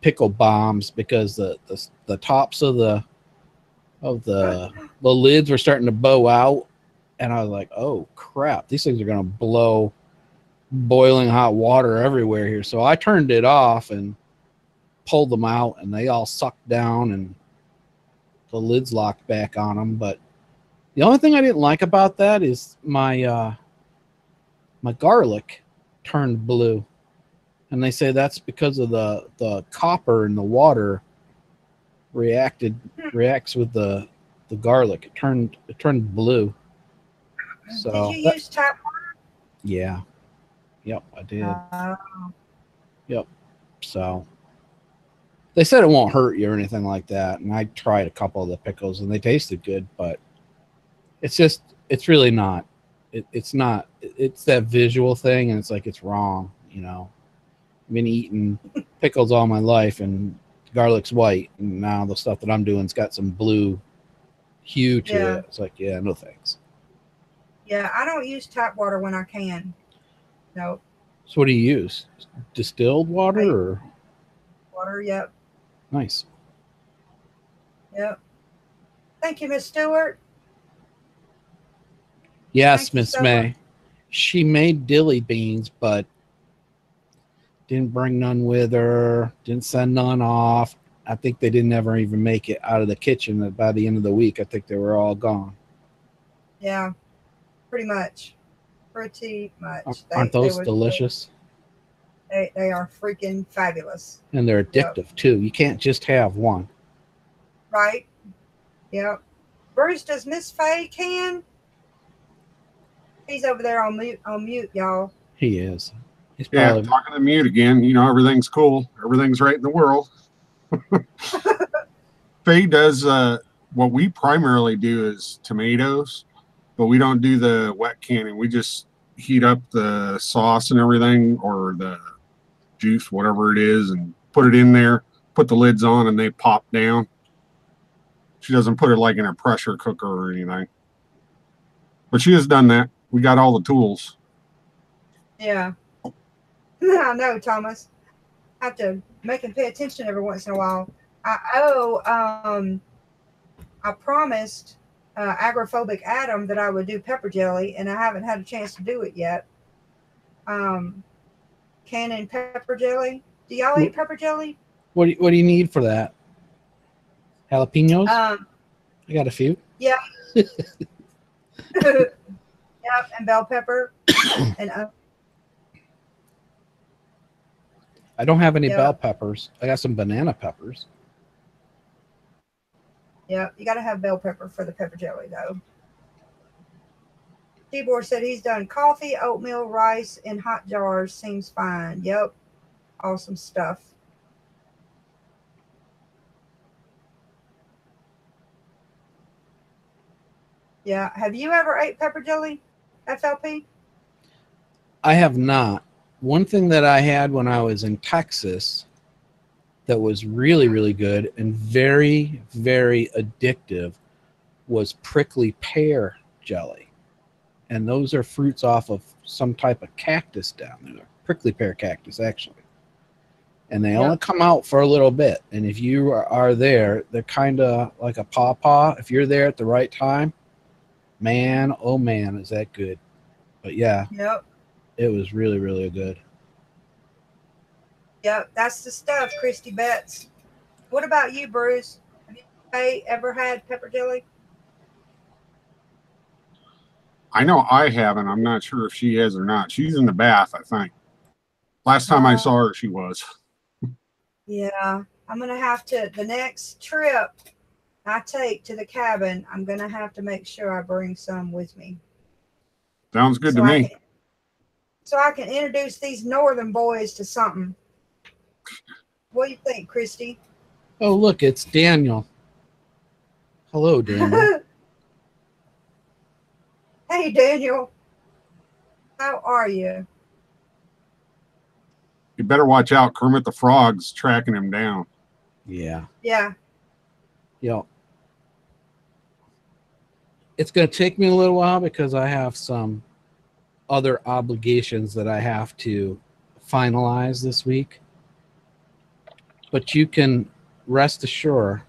pickle bombs because the tops of the lids were starting to bow out, and I was like, oh crap, these things are gonna blow boiling hot water everywhere here. So I turned it off and pulled them out, and they all sucked down, and the lids locked back on them. But the only thing I didn't like about that is my garlic turned blue, and they say that's because of the copper in the water reacts with the garlic. It turned blue. So Did you use tap water? yeah. Yep, I did. Yep. So they said it won't hurt you or anything like that. And I tried a couple of the pickles and they tasted good, but it's really not. It's not. It's that visual thing, and it's like it's wrong. You know, I've been eating pickles all my life, and garlic's white, and now the stuff that I'm doing's got some blue hue to it. It's like, yeah, no thanks. Yeah, I don't use tap water when I can. No. So what do you use? Distilled water or water? Yep. Nice. Yep. Thank you, Miss Stewart. Yes, Miss May. She made dilly beans, but didn't bring none with her. Didn't send none off. I think they didn't ever even make it out of the kitchen. By the end of the week, I think they were all gone. Yeah, pretty much. Pretty much. Aren't those delicious? They are freaking fabulous. And they're addictive, too. You can't just have one. Right. Yep. Bruce, does Miss Faye can? He's over there on mute, y'all. He is. He's probably talking to mute again. You know, everything's cool. Everything's right in the world. Faye does what we primarily do is tomatoes, but we don't do the wet canning. We just heat up the sauce and everything, or the juice, whatever it is, and put it in there, put the lids on, and they pop down. She doesn't put it like in a pressure cooker or anything. But she has done that. We got all the tools. Yeah. I know, Thomas. I have to make him pay attention every once in a while. I promised Agrophobic Adam that I would do pepper jelly, and I haven't had a chance to do it yet. Canning pepper jelly. Do y'all eat pepper jelly? What do you need for that? Jalapenos? I got a few. Yeah. Yep, and bell pepper. And I don't have any bell peppers. I got some banana peppers. Yeah, you got to have bell pepper for the pepper jelly, though. Tibor said he's done coffee, oatmeal, rice in hot jars. Seems fine. Yep. Awesome stuff. Yeah. Have you ever ate pepper jelly, FLP? I have not. One thing that I had when I was in Texas that was really, really good and very, very addictive was prickly pear jelly. And those are fruits off of some type of cactus down there, prickly pear cactus, actually. And they only come out for a little bit. And if you are there, they're kind of like a pawpaw. If you're there at the right time, man, oh man, is that good. But yeah, it was really, really good. Yep, that's the stuff, Christy Betts. What about you, Bruce? Have you ever had pepper jelly? I know I haven't. I'm not sure if she has or not. She's in the bath, I think. Last time I saw her, she was. Yeah, I'm going to have to, the next trip I take to the cabin, I'm going to have to make sure I bring some with me. Sounds good to me. So I can introduce these northern boys to something. What do you think, Christy? Oh, look, it's Daniel. Hello, Daniel. Hey, Daniel. How are you? You better watch out. Kermit the Frog's tracking him down. Yeah. Yeah. Yeah. It's going to take me a little while because I have some other obligations that I have to finalize this week. But you can rest assured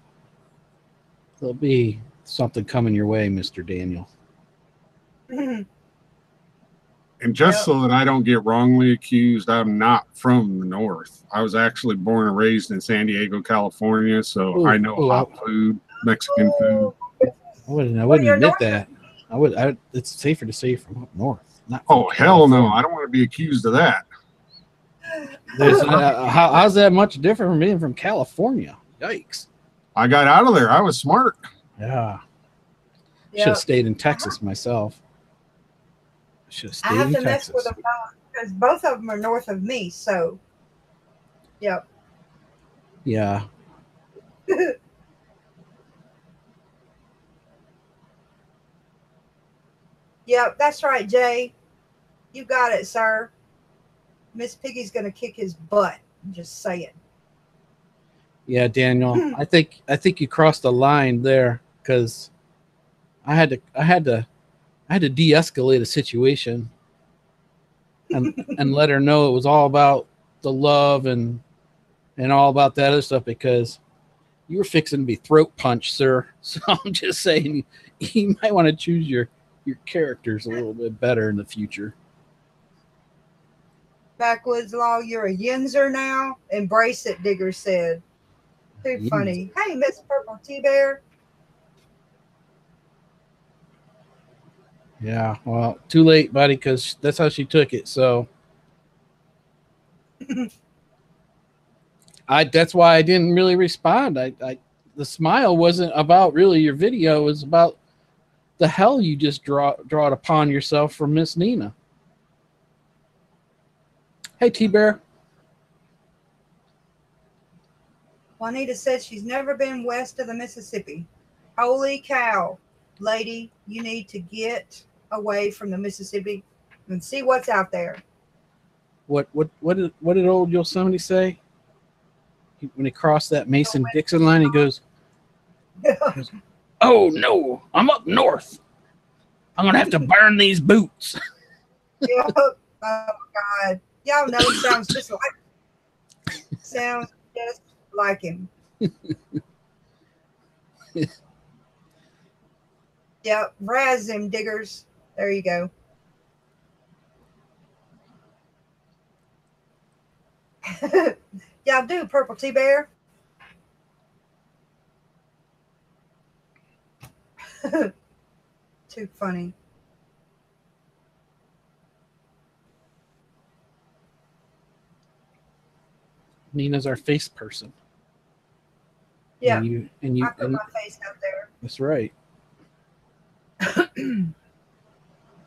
there'll be something coming your way, Mr. Daniel. And just so that I don't get wrongly accused, I'm not from the North. I was actually born and raised in San Diego, California, so I know hot food, Mexican food. I wouldn't admit that. It's safer to say from up north. Not from hell no! I don't want to be accused of that. How's that much different from being from California? Yikes! I got out of there. I was smart. Yeah. Should have stayed in Texas myself. I have to mess with them because both of them are north of me. So, yep. Yeah. Yep, that's right, Jay. You got it, sir. Miss Piggy's gonna kick his butt. I'm just saying. Yeah, Daniel. I think you crossed the line there because I had to de-escalate a situation and let her know it was all about the love and all about that other stuff because you were fixing to be throat punched, sir. So I'm just saying you might want to choose your characters a little bit better in the future. Backwoods Law, you're a yinzer now. Embrace it, Digger said. Too funny. Hey, Miss Purple T-Bear. Yeah, well, too late, buddy, because that's how she took it. So that's why I didn't really respond. The smile wasn't about really your video. It was about the hell you just draw it upon yourself from Miss Nina. Hey, T-Bear. Juanita said she's never been west of the Mississippi. Holy cow, lady, you need to get away from the Mississippi and see what's out there. What did old Yosemite say? When he crossed that Mason-Dixon line, he goes, "Oh no, I'm up north. I'm gonna have to burn these boots." Yep. Oh God, y'all know it sounds just like him. Yep, razz him, diggers. There you go. Y'all do, Purple T-Bear. Too funny. Nina's our face person. Yeah, and you I put my face out there. That's right.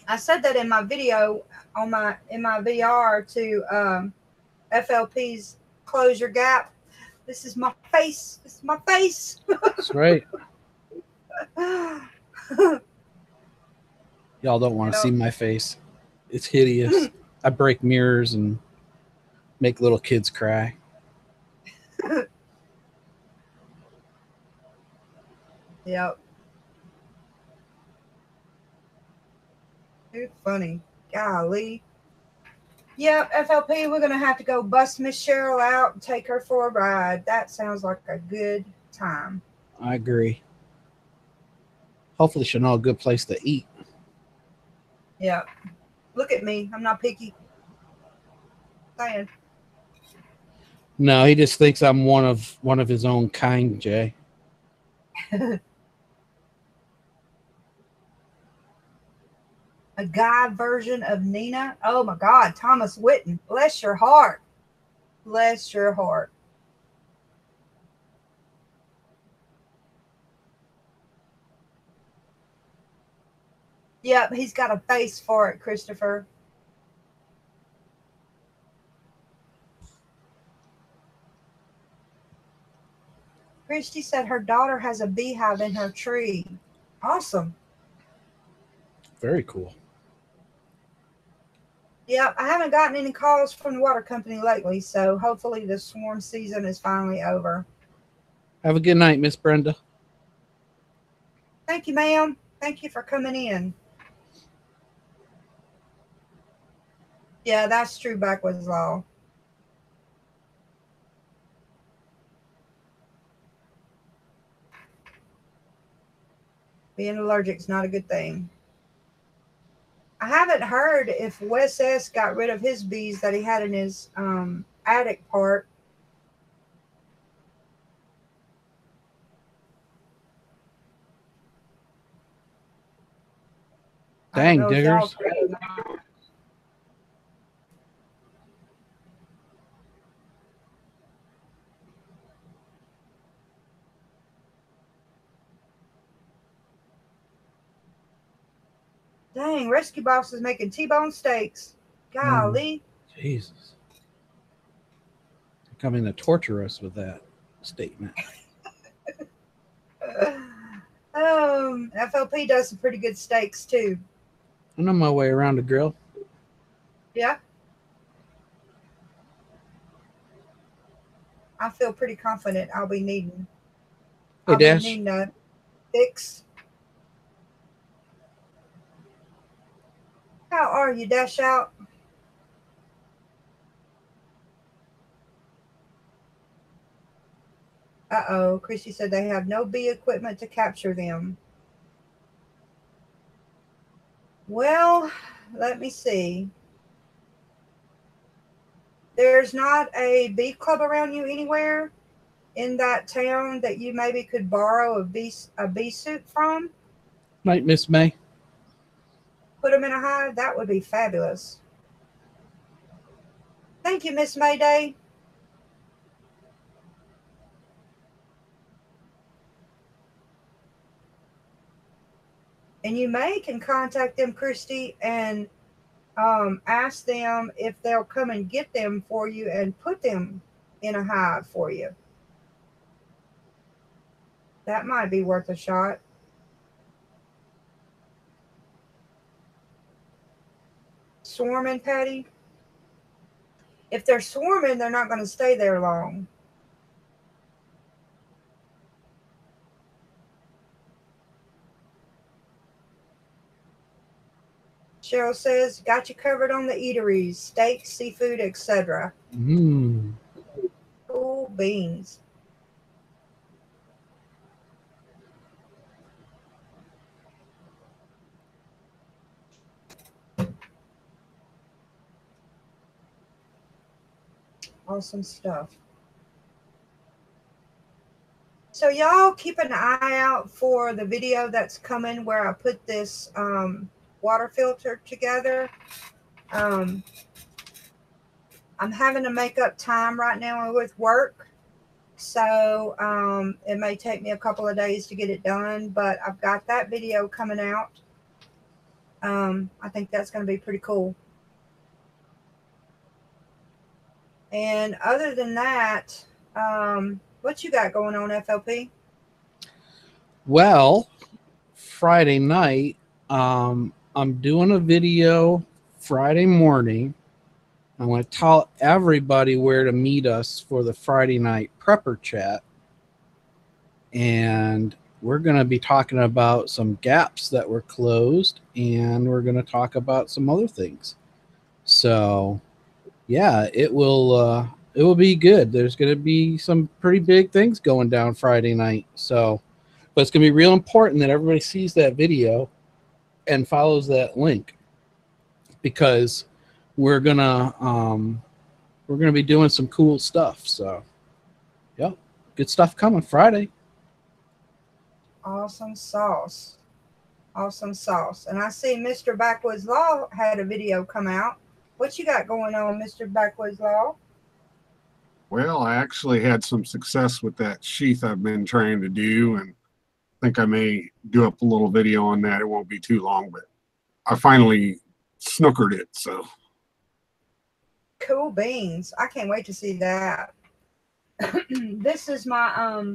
I said that in my video on my VR to FLP's Close Your Gap. This is my face. This is my face. That's right. Y'all don't want to see my face. It's hideous. I break mirrors and make little kids cry. Yep. You're funny. Golly. Yep, FLP, we're going to have to go bust Miss Cheryl out and take her for a ride. That sounds like a good time. I agree. Hopefully she'll know a good place to eat. Yep. Look at me. I'm not picky. Saying. No, he just thinks I'm one of his own kind, Jay. A guy version of Nina. Oh my God, Thomas Whitten. Bless your heart. Bless your heart. Yep, he's got a face for it, Christopher. Christy said her daughter has a beehive in her tree. Awesome. Very cool. Yep, I haven't gotten any calls from the water company lately, so hopefully the swarm season is finally over. Have a good night, Miss Brenda. Thank you, ma'am. Thank you for coming in. Yeah, that's true, Backwoods Law. Being allergic is not a good thing. I haven't heard if Wes S. got rid of his bees that he had in his attic part. Dang, diggers. Dang, Rescue Boss is making T-bone steaks. Golly. Jesus. They're coming to torture us with that statement. FLP does some pretty good steaks too. I'm on my way around the grill. Yeah. I feel pretty confident I'll be needing. Hey, I'll Dash. be needing a fix. How are you, Dash Out? Uh-oh, Chrissy said they have no bee equipment to capture them. Well, let me see. There's not a bee club around you anywhere in that town that you maybe could borrow a bee suit from? Night, Miss May. Put them in a hive? That would be fabulous. Thank you, Miss Mayday. And you can contact them, Christy, and ask them if they'll come and get them for you and put them in a hive for you. That might be worth a shot. Swarming, Patty? If they're swarming, they're not going to stay there long. Cheryl says, got you covered on the eateries, steak, seafood, etc. Cool beans. Awesome stuff. So y'all keep an eye out for the video that's coming where I put this water filter together. I'm having to make up time right now with work, so it may take me a couple of days to get it done, but I've got that video coming out. I think that's going to be pretty cool. And other than that, what you got going on, FLP? Well, Friday night, I'm doing a video Friday morning. I want to tell everybody where to meet us for the Friday night prepper chat. And we're going to be talking about some gaps that were closed, and we're going to talk about some other things. So, yeah, it will be good. There's going to be some pretty big things going down Friday night. So, but it's going to be real important that everybody sees that video and follows that link, because we're gonna be doing some cool stuff. So, yeah, good stuff coming Friday. Awesome sauce. Awesome sauce. And I see Mr. Backwoods Law had a video come out. What you got going on, Mr. Backwoods Law? Well, I actually had some success with that sheath I've been trying to do, and I think I may do up a little video on that. It won't be too long, but I finally snookered it. So Cool beans. I can't wait to see that. This is my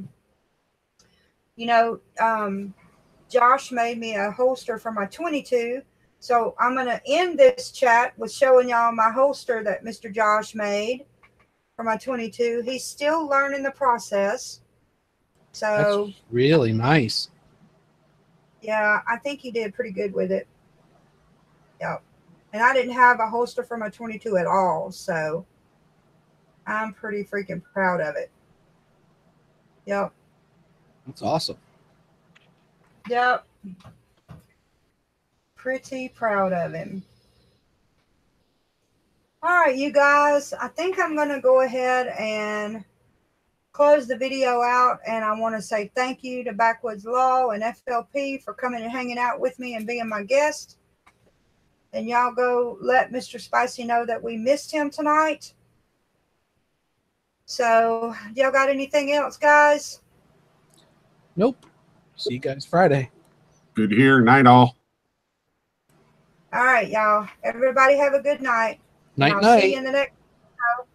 Josh made me a holster for my 22. So I'm going to end this chat with showing y'all my holster that Mr. Josh made for my 22. He's still learning the process. So that's really nice. Yeah, I think he did pretty good with it. Yep. And I didn't have a holster for my 22 at all. So I'm pretty freaking proud of it. Yep. That's awesome. Yep. Pretty proud of him. All right, you guys, I think I'm going to go ahead and close the video out. And I want to say thank you to Backwoods Law and FLP for coming and hanging out with me and being my guest. And y'all go let Mr. Spicy know that we missed him tonight. So, y'all got anything else, guys? Nope. See you guys Friday. good to hear. Night all. All right, y'all. Everybody have a good night. Night, I'll night. see you in the next video.